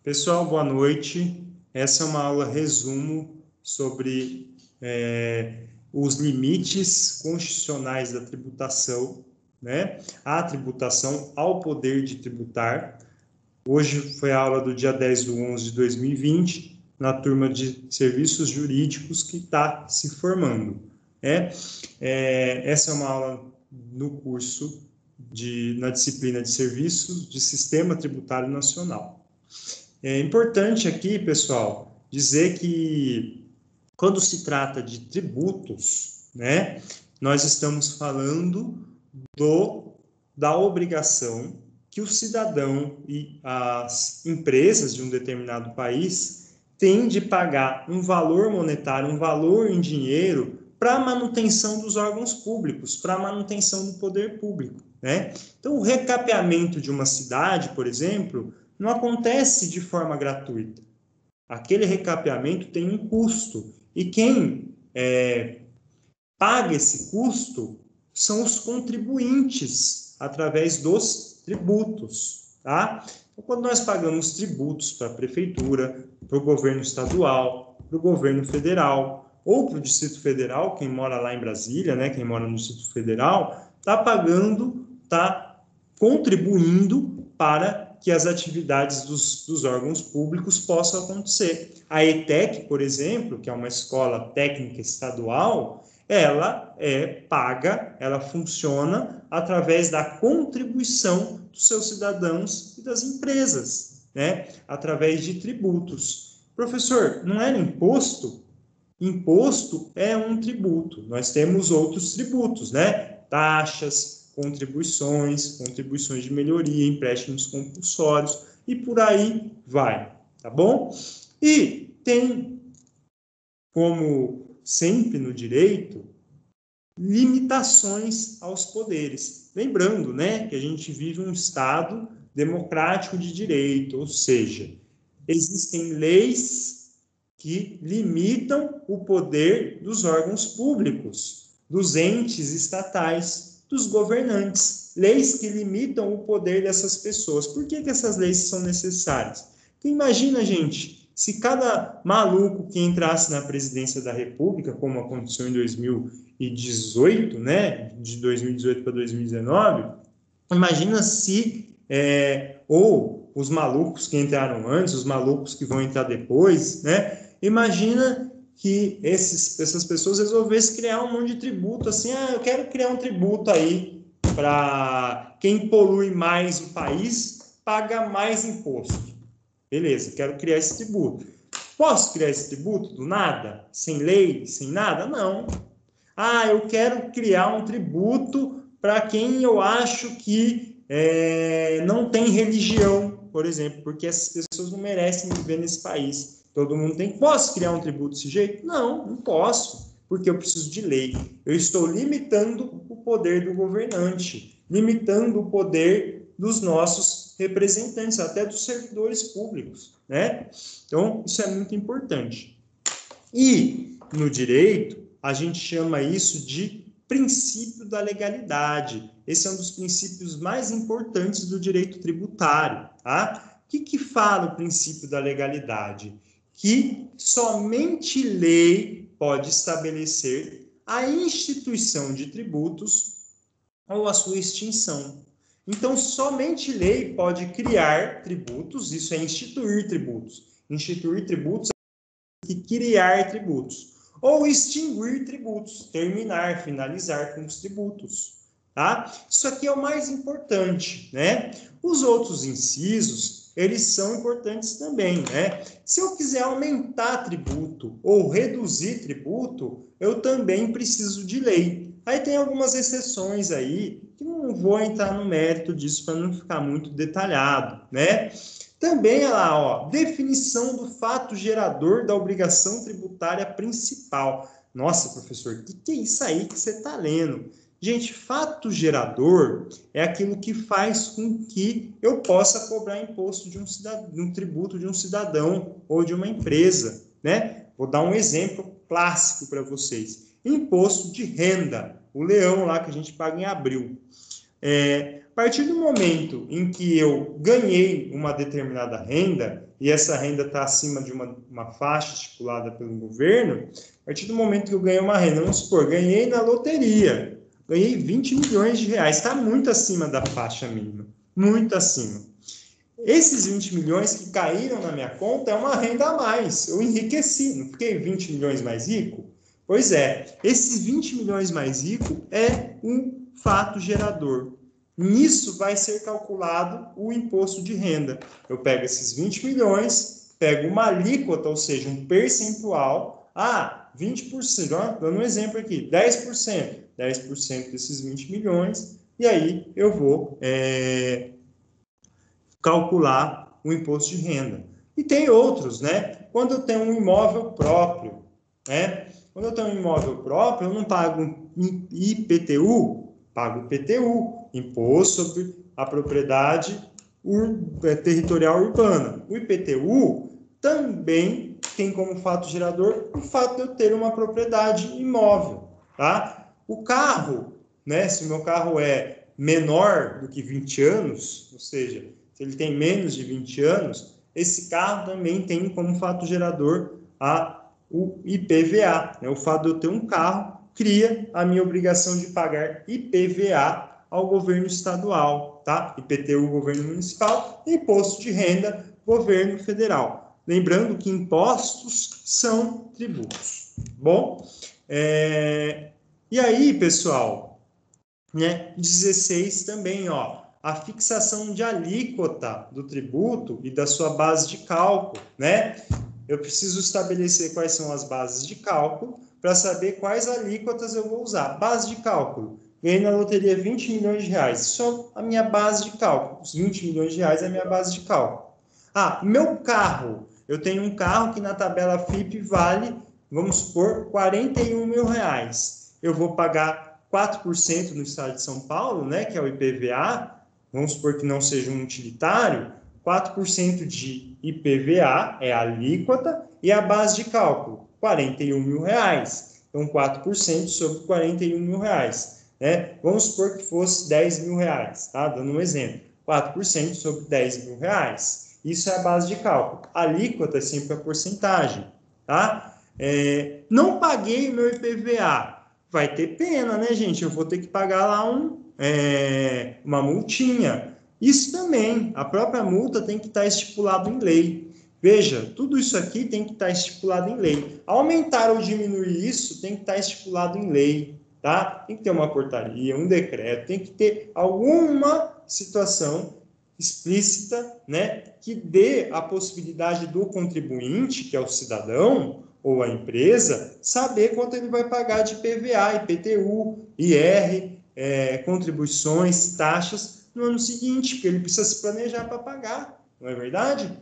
Pessoal, boa noite. Essa é uma aula resumo sobre os limites constitucionais da tributação, né? A tributação ao poder de tributar. Hoje foi a aula do dia 10/11 de 2020, na turma de serviços jurídicos que está se formando. Essa é uma aula no curso na disciplina de serviços de Sistema Tributário Nacional. É importante aqui, pessoal, dizer que quando se trata de tributos, né, nós estamos falando da obrigação que o cidadão e as empresas de um determinado país têm de pagar um valor monetário, um valor em dinheiro para a manutenção dos órgãos públicos, para a manutenção do poder público, né? Então, o recapeamento de uma cidade, por exemplo, não acontece de forma gratuita. Aquele recapeamento tem um custo. E quem paga esse custo são os contribuintes, através dos tributos. Tá? Então, quando nós pagamos tributos para a prefeitura, para o governo estadual, para o governo federal, ou para o Distrito Federal, quem mora lá em Brasília, né, quem mora no Distrito Federal, está pagando, está contribuindo para que as atividades dos órgãos públicos possam acontecer. A ETEC, por exemplo, que é uma escola técnica estadual, ela é paga, ela funciona através da contribuição dos seus cidadãos e das empresas, né? Através de tributos. Professor, não era imposto? Imposto é um tributo. Nós temos outros tributos, né? Taxas, contribuições de melhoria, empréstimos compulsórios e por aí vai, tá bom? E tem, como sempre no direito, limitações aos poderes. Lembrando, né, que a gente vive um Estado democrático de direito, ou seja, existem leis que limitam o poder dos órgãos públicos, dos entes estatais, dos governantes, leis que limitam o poder dessas pessoas. Por que essas leis são necessárias? Porque imagina, gente, se cada maluco que entrasse na presidência da República, como aconteceu em 2018, né, de 2018 para 2019, imagina se, ou os malucos que entraram antes, os malucos que vão entrar depois, né, imagina que essas pessoas resolvessem criar um monte de tributo, assim, eu quero criar um tributo aí para quem polui mais o país, paga mais imposto. Beleza, quero criar esse tributo. Posso criar esse tributo do nada? Sem lei, sem nada? Não. Eu quero criar um tributo para quem eu acho que não tem religião, por exemplo, porque essas pessoas não merecem viver nesse país. Todo mundo tem. Posso criar um tributo desse jeito? Não, não posso, porque eu preciso de lei. Eu estou limitando o poder do governante, limitando o poder dos nossos representantes, até dos servidores públicos, né? Então, isso é muito importante. E, no direito, a gente chama isso de princípio da legalidade. Esse é um dos princípios mais importantes do direito tributário, tá? O que fala o princípio da legalidade? Que somente lei pode estabelecer a instituição de tributos ou a sua extinção. Então, somente lei pode criar tributos, isso é instituir tributos. Instituir tributos é criar tributos. Ou extinguir tributos, terminar, finalizar com os tributos. Tá? Isso aqui é o mais importante, né? Os outros incisos, eles são importantes também, né? Se eu quiser aumentar tributo ou reduzir tributo, eu também preciso de lei. Aí tem algumas exceções aí, que não vou entrar no mérito disso para não ficar muito detalhado, né? Também, olha lá, ó, definição do fato gerador da obrigação tributária principal. Nossa, professor, o que é isso aí que você está lendo? Gente, fato gerador é aquilo que faz com que eu possa cobrar imposto de um tributo de um cidadão ou de uma empresa, né? Vou dar um exemplo clássico para vocês. Imposto de renda, o leão lá que a gente paga em abril. A partir do momento em que eu ganhei uma determinada renda, e essa renda está acima de uma faixa estipulada pelo governo, a partir do momento que eu ganhei uma renda, vamos supor, ganhei na loteria, ganhei 20 milhões de reais, está muito acima da faixa mínima, muito acima. Esses 20 milhões que caíram na minha conta é uma renda a mais, eu enriqueci, não fiquei 20 milhões mais rico? Pois é, esses 20 milhões mais rico é um fato gerador. Nisso vai ser calculado o imposto de renda. Eu pego esses 20 milhões, pego uma alíquota, ou seja, um percentual, 20%, dando um exemplo aqui, 10%, 10% desses 20 milhões, e aí eu vou calcular o imposto de renda. E tem outros, né? Quando eu tenho um imóvel próprio, né? Quando eu tenho um imóvel próprio, eu não pago IPTU, pago IPTU, Imposto sobre a Propriedade Territorial Urbana. O IPTU também tem como fato gerador o fato de eu ter uma propriedade imóvel, tá? O carro, né? Se o meu carro é menor do que 20 anos, ou seja, se ele tem menos de 20 anos, esse carro também tem como fato gerador o IPVA. Né? O fato de eu ter um carro cria a minha obrigação de pagar IPVA ao governo estadual, tá? IPTU, governo municipal, imposto de renda, governo federal. Lembrando que impostos são tributos. Bom, e aí, pessoal, né? 16 também, ó, a fixação de alíquota do tributo e da sua base de cálculo, né? Eu preciso estabelecer quais são as bases de cálculo para saber quais alíquotas eu vou usar. Base de cálculo. Ganhei na loteria 20 milhões de reais. Só a minha base de cálculo. Os 20 milhões de reais é a minha base de cálculo. Meu carro. Eu tenho um carro que na tabela FIP vale, vamos supor, 41 mil reais. Eu vou pagar 4% no estado de São Paulo, né, que é o IPVA. Vamos supor que não seja um utilitário. 4% de IPVA é a alíquota e a base de cálculo, 41 mil reais. Então, 4% sobre 41 mil reais. Né? Vamos supor que fosse 10 mil reais, tá? Dando um exemplo. 4% sobre 10 mil reais. Isso é a base de cálculo. A alíquota é sempre a porcentagem, tá? Não paguei o meu IPVA. Vai ter pena, né, gente? Eu vou ter que pagar lá uma multinha. Isso também, a própria multa tem que estar estipulado em lei. Veja, tudo isso aqui tem que estar estipulado em lei. Aumentar ou diminuir isso tem que estar estipulado em lei, tá? Tem que ter uma portaria, um decreto, tem que ter alguma situação explícita, né, que dê a possibilidade do contribuinte, que é o cidadão ou a empresa, saber quanto ele vai pagar de PVA, IPTU, IR, contribuições, taxas, no ano seguinte, porque ele precisa se planejar para pagar, não é verdade?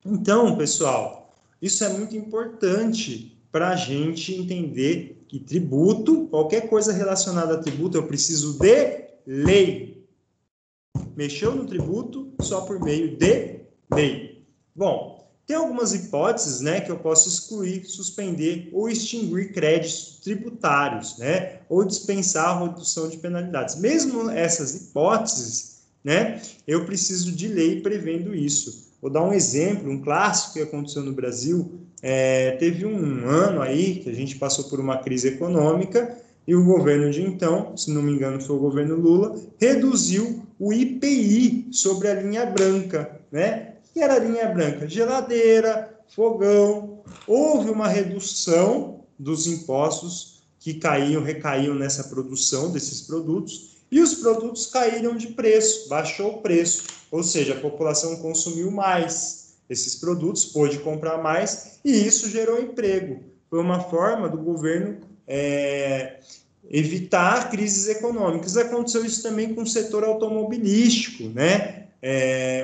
Então, pessoal, isso é muito importante para a gente entender que tributo, qualquer coisa relacionada a tributo, eu preciso de lei. Mexeu no tributo só por meio de lei. Bom, tem algumas hipóteses, né, que eu posso excluir, suspender ou extinguir créditos tributários, né, ou dispensar a redução de penalidades. Mesmo essas hipóteses, né, eu preciso de lei prevendo isso. Vou dar um exemplo, um clássico que aconteceu no Brasil. Teve um ano aí que a gente passou por uma crise econômica e o governo de então, se não me engano foi o governo Lula, reduziu o IPI sobre a linha branca, né? Que era a linha branca? Geladeira, fogão. Houve uma redução dos impostos que recaíam nessa produção desses produtos e os produtos caíram de preço, baixou o preço, ou seja, a população consumiu mais esses produtos, pôde comprar mais e isso gerou emprego. Foi uma forma do governo evitar crises econômicas. Aconteceu isso também com o setor automobilístico, né?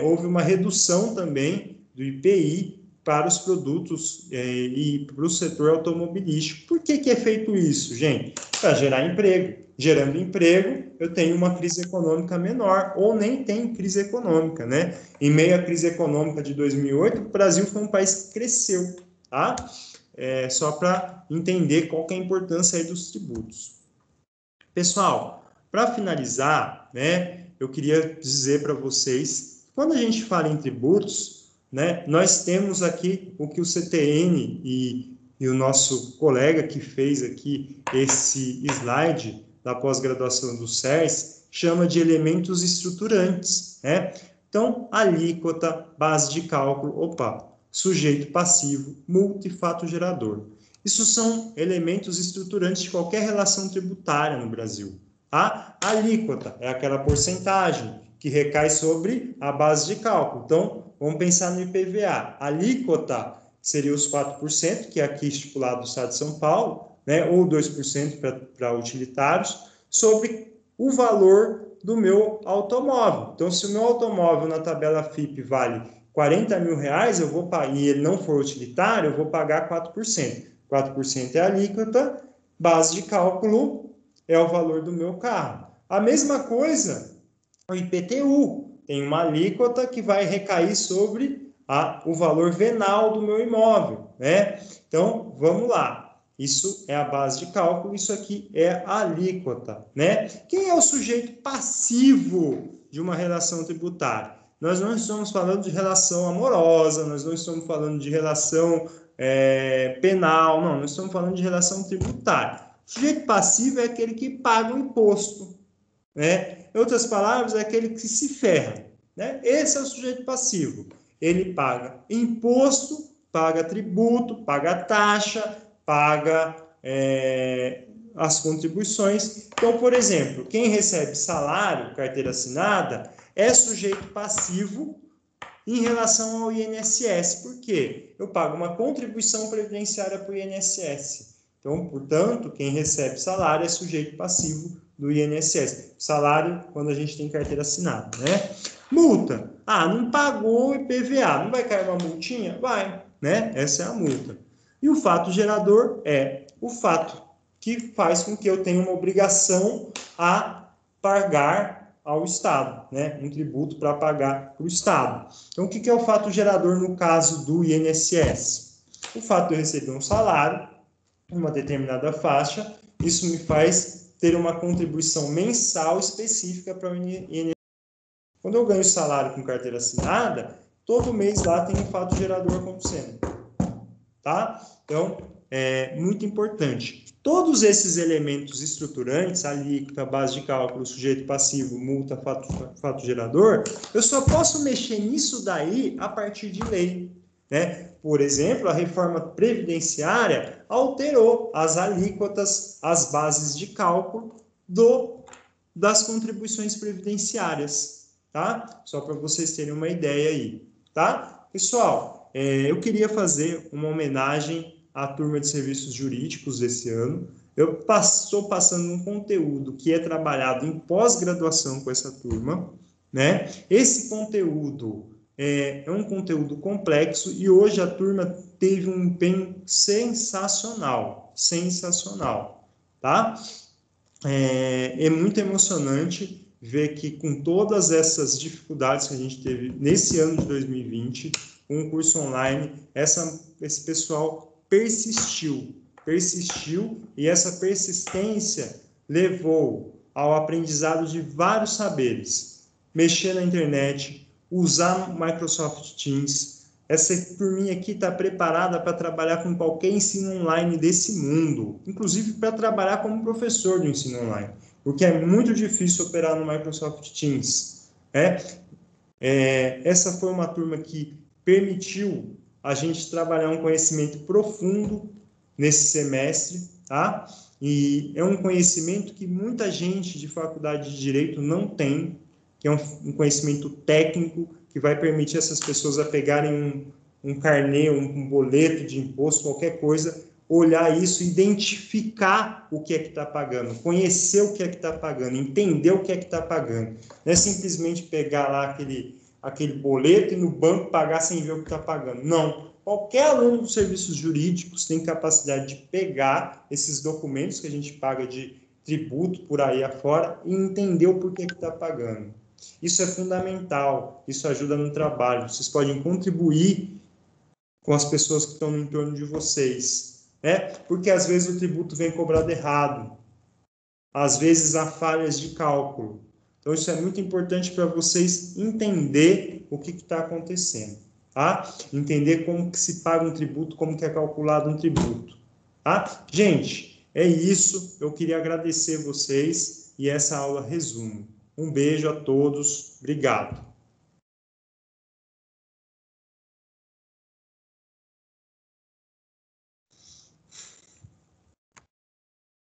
Houve uma redução também do IPI para os produtos e para o setor automobilístico. Por que é feito isso, gente? Para gerar emprego. Gerando emprego, eu tenho uma crise econômica menor, ou nem tem crise econômica, né? Em meio à crise econômica de 2008, o Brasil foi um país que cresceu, tá? Só para entender qual que é a importância aí dos tributos. Pessoal, para finalizar, né, eu queria dizer para vocês Quando a gente fala em tributos, né, nós temos aqui o que o CTN e o nosso colega que fez aqui esse slide da pós-graduação do SERS chama de elementos estruturantes, né? Então, alíquota, base de cálculo, sujeito passivo, multa e fato gerador. Isso são elementos estruturantes de qualquer relação tributária no Brasil. A alíquota é aquela porcentagem que recai sobre a base de cálculo. Então, vamos pensar no IPVA. A alíquota seria os 4%, que é aqui estipulado no Estado de São Paulo, né, ou 2% para utilitários, sobre o valor do meu automóvel. Então, se o meu automóvel na tabela FIP vale 40 mil reais, eu vou pagar, e ele não for utilitário, eu vou pagar 4%. 4% é a alíquota, base de cálculo é o valor do meu carro. A mesma coisa, o IPTU, tem uma alíquota que vai recair sobre o valor venal do meu imóvel, né? Então, vamos lá. Isso é a base de cálculo, isso aqui é a alíquota, né? Quem é o sujeito passivo de uma relação tributária? Nós não estamos falando de relação amorosa, nós não estamos falando de relação penal, não, nós estamos falando de relação tributária. O sujeito passivo é aquele que paga o imposto, né? Em outras palavras, é aquele que se ferra, né? Esse é o sujeito passivo. Ele paga imposto, paga tributo, paga taxa, paga as contribuições. Então, por exemplo, quem recebe salário, carteira assinada, é sujeito passivo em relação ao INSS. Por quê? Eu pago uma contribuição previdenciária para o INSS. Então, portanto, quem recebe salário é sujeito passivo do INSS. Salário quando a gente tem carteira assinada, né? Multa. não pagou o IPVA. Não vai cair uma multinha? Vai, né? Essa é a multa. E o fato gerador é o fato que faz com que eu tenha uma obrigação a pagar ao Estado, né? Um tributo para pagar para o Estado. Então, o que é o fato gerador no caso do INSS? O fato de eu receber um salário, uma determinada faixa, isso me faz ter uma contribuição mensal específica para o INSS. Quando eu ganho salário com carteira assinada, todo mês lá tem um fato gerador acontecendo, tá? Então, é muito importante. Todos esses elementos estruturantes, alíquota, base de cálculo, sujeito passivo, multa, fato gerador, eu só posso mexer nisso daí a partir de lei, né? Por exemplo, a reforma previdenciária alterou as alíquotas, as bases de cálculo das contribuições previdenciárias, tá? Só para vocês terem uma ideia aí, tá? Pessoal, eu queria fazer uma homenagem à turma de serviços jurídicos desse ano. Eu estou passando um conteúdo que é trabalhado em pós-graduação com essa turma, né? Esse conteúdo é um conteúdo complexo e hoje a turma teve um empenho sensacional, tá? É muito emocionante ver que com todas essas dificuldades que a gente teve nesse ano de 2020, com o curso online, esse pessoal persistiu e essa persistência levou ao aprendizado de vários saberes, mexer na internet, usar o Microsoft Teams. Essa turminha aqui está preparada para trabalhar com qualquer ensino online desse mundo, inclusive para trabalhar como professor do ensino online, porque é muito difícil operar no Microsoft Teams. Essa foi uma turma que permitiu a gente trabalhar um conhecimento profundo nesse semestre, tá? E é um conhecimento que muita gente de faculdade de Direito não tem, que é um conhecimento técnico que vai permitir essas pessoas a pegarem um carnê, um boleto de imposto, qualquer coisa, olhar isso, identificar o que é que está pagando, conhecer o que é que está pagando, entender o que é que está pagando. Não é simplesmente pegar lá aquele boleto e no banco pagar sem ver o que está pagando. Não. Qualquer aluno dos serviços jurídicos tem capacidade de pegar esses documentos que a gente paga de tributo por aí afora e entender o porquê que está pagando. Isso é fundamental, isso ajuda no trabalho. Vocês podem contribuir com as pessoas que estão no entorno de vocês, né? Porque às vezes o tributo vem cobrado errado, às vezes há falhas de cálculo. Então isso é muito importante para vocês entender o que está acontecendo, tá? Entender como que se paga um tributo, como que é calculado um tributo, tá? Gente, é isso. Eu queria agradecer vocês e essa aula resumo. Um beijo a todos. Obrigado.